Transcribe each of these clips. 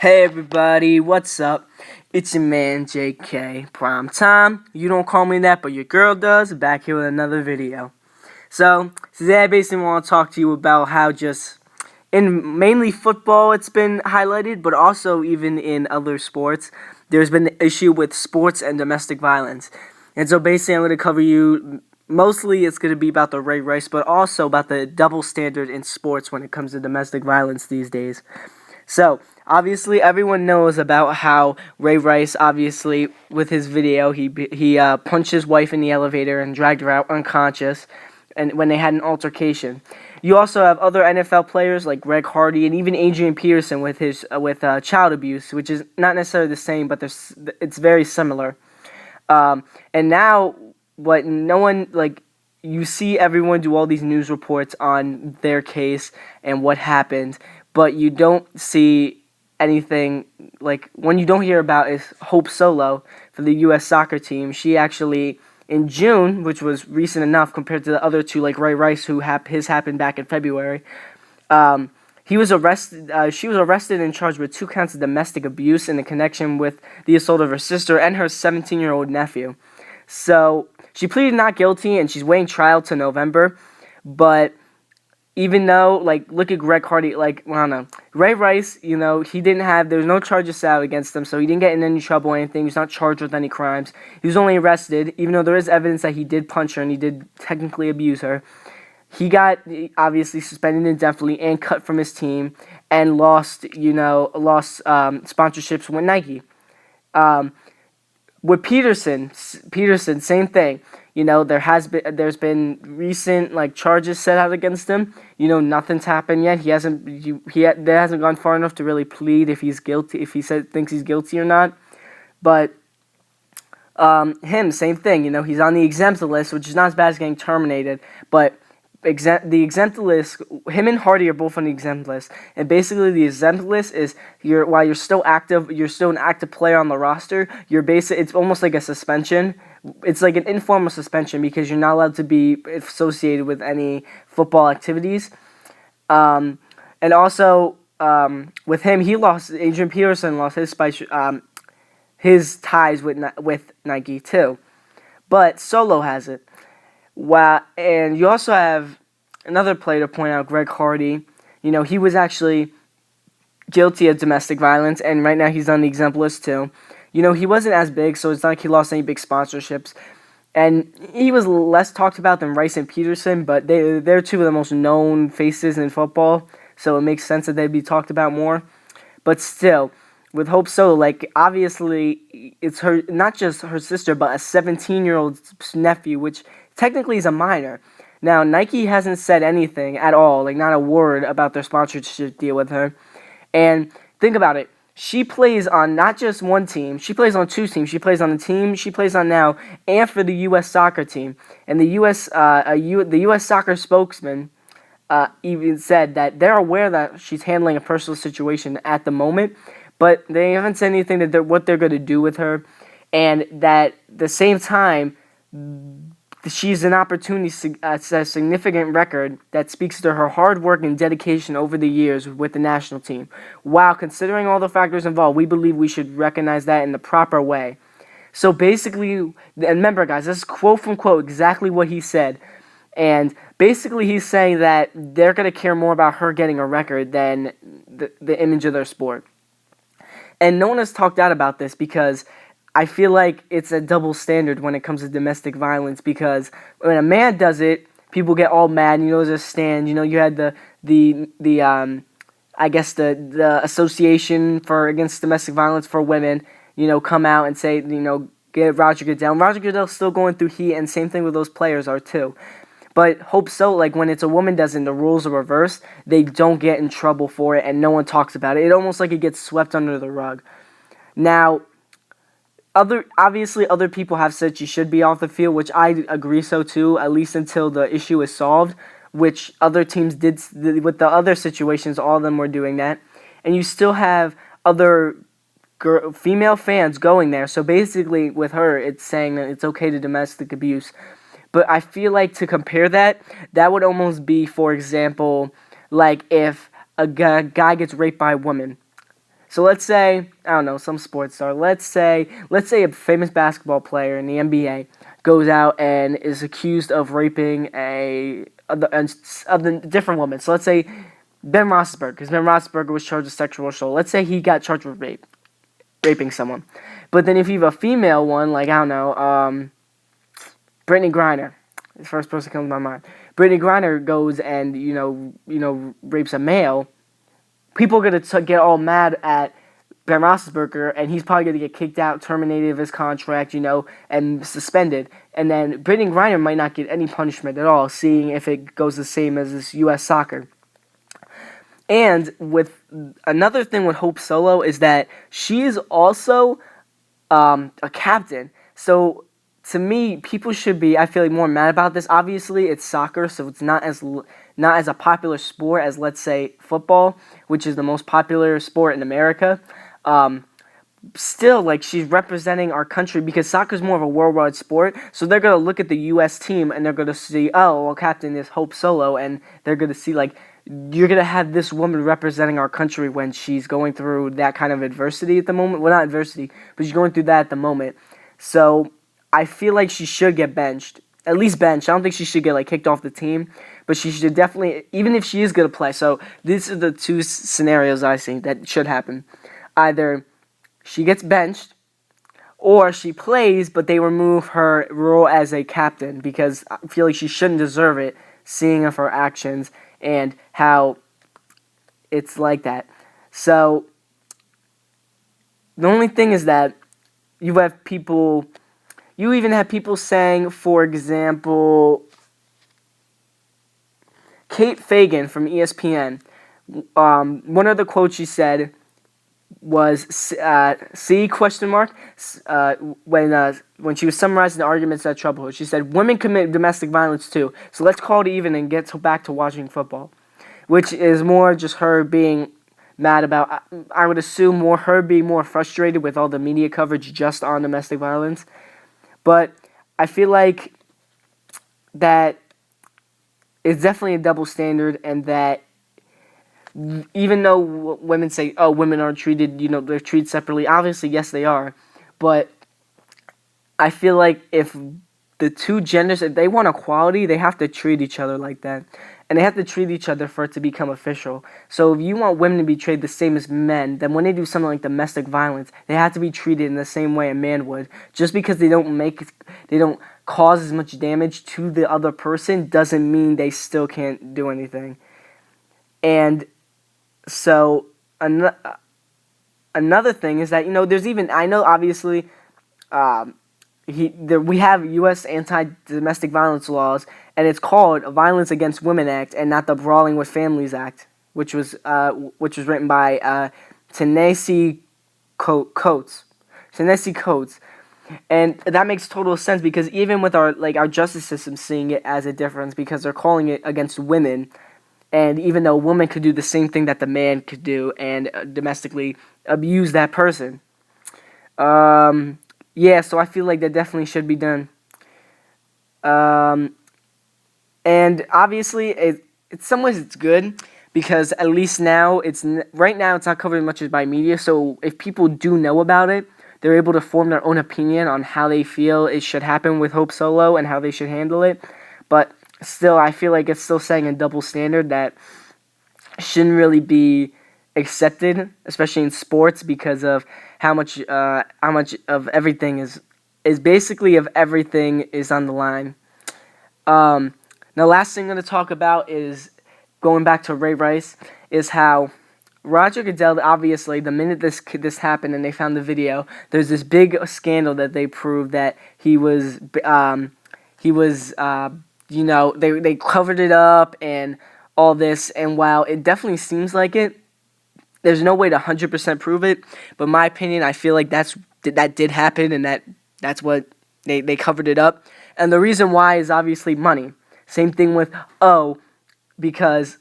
Hey everybody, what's up? It's your man JK Prime Time. You don't call me that, but your girl does. Back here with another video. So today I basically want to talk to you about how just in mainly football it's been highlighted, but also even in other sports, there's been the issue with sports and domestic violence. And so basically I'm going to cover you. Mostly it's going to be about the Ray Rice, but also about the double standard in sports when it comes to domestic violence these days. So, obviously, everyone knows about how Ray Rice, obviously, with his video, he punched his wife in the elevator and dragged her out unconscious, and when they had an altercation. You also have other NFL players like Greg Hardy and even Adrian Peterson with his child abuse, which is not necessarily the same, but it's very similar. And now, what no one like. You see everyone do all these news reports on their case and what happened, but you don't see anything like when you don't hear about is Hope Solo for the U.S. soccer team. She actually in June, which was recent enough compared to the other two like Ray Rice, who his happened back in February. He was arrested. She was arrested and charged with 2 counts of domestic abuse in connection with the assault of her sister and her 17-year-old nephew. So she pleaded not guilty, and she's waiting trial to November. But even though, look at Greg Hardy, I don't know, Ray Rice, he didn't have, there's no charges out against him, so he didn't get in any trouble or anything. He's not charged with any crimes. He was only arrested, even though there is evidence that he did punch her and he did technically abuse her. He got obviously suspended indefinitely and cut from his team and lost sponsorships with Nike. With Peterson, same thing. There's been recent charges set out against him. Nothing's happened yet. That hasn't gone far enough to really plead if he's guilty, if he thinks he's guilty or not. But him, same thing. He's on the exempt list, which is not as bad as getting terminated, but the exempt list, him and Hardy are both on the exempt list, and basically the exempt list is while you're still active, you're still an active player on the roster. It's almost like a suspension. It's like an informal suspension because you're not allowed to be associated with any football activities. And also with him, Adrian Peterson lost his ties with Nike too, but Solo has it. Wow, and you also have another player to point out, Greg Hardy. He was actually guilty of domestic violence, and right now he's on the exempt list too. He wasn't as big, so it's not like he lost any big sponsorships. And he was less talked about than Rice and Peterson, but they're two of the most known faces in football, so it makes sense that they'd be talked about more. But still, with Hope Solo, obviously, it's her, not just her sister, but a 17-year-old nephew, which technically is a minor. Now, Nike hasn't said anything at all, not a word about their sponsorship deal with her. And think about it. She plays on not just one team. She plays on 2 teams. She plays on the team she plays on now and for the U.S. soccer team. And the U.S. soccer spokesman even said that they're aware that she's handling a personal situation at the moment, but they haven't said anything that what they're going to do with her, and that at the same time, she's an opportunity, a significant record that speaks to her hard work and dedication over the years with the national team. Wow, considering all the factors involved, we believe we should recognize that in the proper way. So basically, and remember guys, this is quote from quote exactly what he said. And basically he's saying that they're going to care more about her getting a record than the image of their sport. And no one has talked out about this because I feel like it's a double standard when it comes to domestic violence, because when a man does it, people get all mad. There's a stand. You had the association against domestic violence for women, come out and say, get Roger Goodell. Roger Goodell's still going through heat, and same thing with those players are too. But Hope So, when it's a woman does it and the rules are reversed, they don't get in trouble for it and no one talks about it. It almost like it gets swept under the rug. Now, obviously other people have said she should be off the field, which I agree so too, at least until the issue is solved, which other teams did with the other situations. All of them were doing that. And you still have other female fans going there. So basically with her, it's saying that it's okay to domestic abuse. But I feel like to compare that would almost be, for example, if a guy gets raped by a woman. So let's say, I don't know, some sports star. Let's say a famous basketball player in the NBA goes out and is accused of raping a different woman. So let's say Ben Roethlisberger, because Ben Roethlisberger was charged with sexual assault. Let's say he got charged with raping someone. But then if you have a female one, like, I don't know, Brittany Griner, the first person comes to my mind. Brittany Griner goes and rapes a male. People are gonna get all mad at Ben Roethlisberger, and he's probably gonna get kicked out, terminated of his contract, and suspended. And then Brittany Griner might not get any punishment at all, seeing if it goes the same as this U.S. soccer. And with another thing with Hope Solo is that she is also a captain. So to me, people should be, I feel like, more mad about this. Obviously, it's soccer, so it's not as a popular sport as, let's say, football, which is the most popular sport in America. Still, like, she's representing our country because soccer is more of a worldwide sport. So they're gonna look at the U.S. team and they're gonna see, oh, well, captain is Hope Solo, and they're gonna see, like, you're gonna have this woman representing our country when she's going through that kind of adversity at the moment. Well, not adversity, but she's going through that at the moment. So I feel like she should get benched, at least benched. I don't think she should get, like, kicked off the team, but she should definitely, even if she is gonna play. So these are the two scenarios I see that should happen. Either she gets benched, or she plays, but they remove her role as a captain because I feel like she shouldn't deserve it, seeing of her actions and how it's like that. So the only thing is that you even have people saying, for example, Kate Fagan from ESPN. One of the quotes she said was C question mark when she was summarizing the arguments that trouble her. She said, women commit domestic violence too, so let's call it even and get back to watching football, which is more just her being mad about, I would assume, more her being more frustrated with all the media coverage just on domestic violence. But I feel like that it's definitely a double standard, and that even though women say, oh, women aren't treated, they're treated separately. Obviously, yes, they are. But I feel like if the two genders, if they want equality, they have to treat each other like that. And they have to treat each other for it to become official. So if you want women to be treated the same as men, then when they do something like domestic violence, they have to be treated in the same way a man would. Just because they don't cause as much damage to the other person doesn't mean they still can't do anything. And so another thing is that, there's even, I know obviously we have U.S. anti-domestic violence laws, and it's called a Violence Against Women Act and not the Brawling with Families Act, which was written by Ta-Nehisi Coates. Ta-Nehisi Coates. And that makes total sense because even with our justice system seeing it as a difference because they're calling it against women. And even though a woman could do the same thing that the man could do and domestically abuse that person. Yeah, so I feel like that definitely should be done. And obviously, in some ways it's good because at least now, right now it's not covered as much as by media. So if people do know about it, they're able to form their own opinion on how they feel it should happen with Hope Solo and how they should handle it. But still, I feel like it's still setting a double standard that shouldn't really be accepted, especially in sports, because of how much of everything is basically of everything is on the line. Now, last thing I'm going to talk about is going back to Ray Rice, is how Roger Goodell, obviously, the minute this happened and they found the video, there's this big scandal that they proved that he was they covered it up and all this, and while it definitely seems like it, there's no way to 100% prove it, but in my opinion, I feel like that did happen, and that's what they covered it up. And the reason why is obviously money. Same thing with because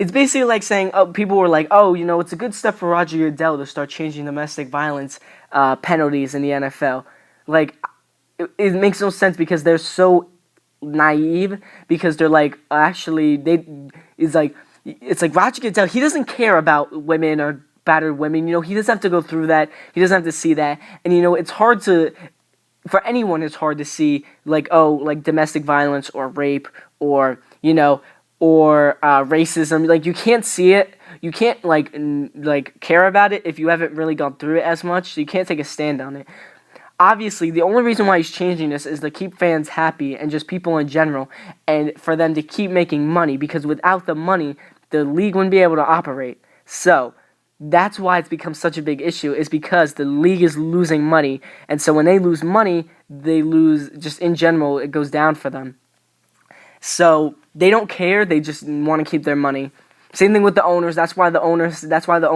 it's basically like saying, people were like, it's a good step for Roger Goodell to start changing domestic violence penalties in the NFL. Like, it makes no sense because they're so naive, because they're like, actually, it's like Roger Goodell, he doesn't care about women or battered women. He doesn't have to go through that. He doesn't have to see that. And it's hard for anyone, it's hard to see like domestic violence or rape or racism. Like, you can't see it. You can't like care about it if you haven't really gone through it as much. So you can't take a stand on it. Obviously, the only reason why he's changing this is to keep fans happy and just people in general, and for them to keep making money, because without the money, the league wouldn't be able to operate. So that's why it's become such a big issue, is because the league is losing money, and so when they lose money, they lose, just in general, it goes down for them. So they don't care, they just want to keep their money. Same thing with the owners. That's why the owner for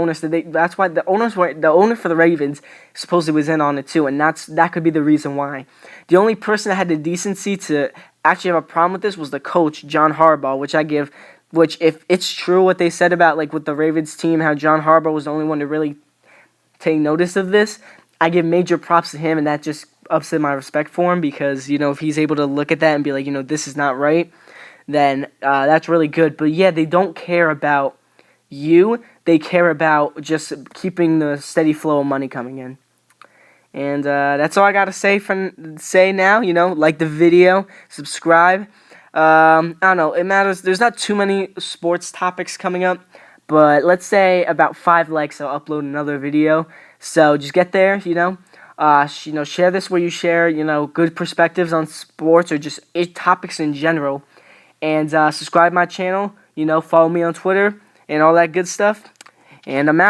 the Ravens supposedly was in on it too, and that could be the reason why. The only person that had the decency to actually have a problem with this was the coach, John Harbaugh, which if it's true what they said about with the Ravens team, how John Harbaugh was the only one to really take notice of this, I give major props to him, and that just ups in my respect for him, because if he's able to look at that and be like, this is not right, then that's really good. But yeah, they don't care about you. They care about just keeping the steady flow of money coming in. And that's all I got to say now. Like the video, subscribe. I don't know, it matters. There's not too many sports topics coming up, but let's say about 5 likes, I'll upload another video. So just get there, share this where you share, good perspectives on sports or just topics in general. And subscribe my channel, follow me on Twitter and all that good stuff. And I'm out.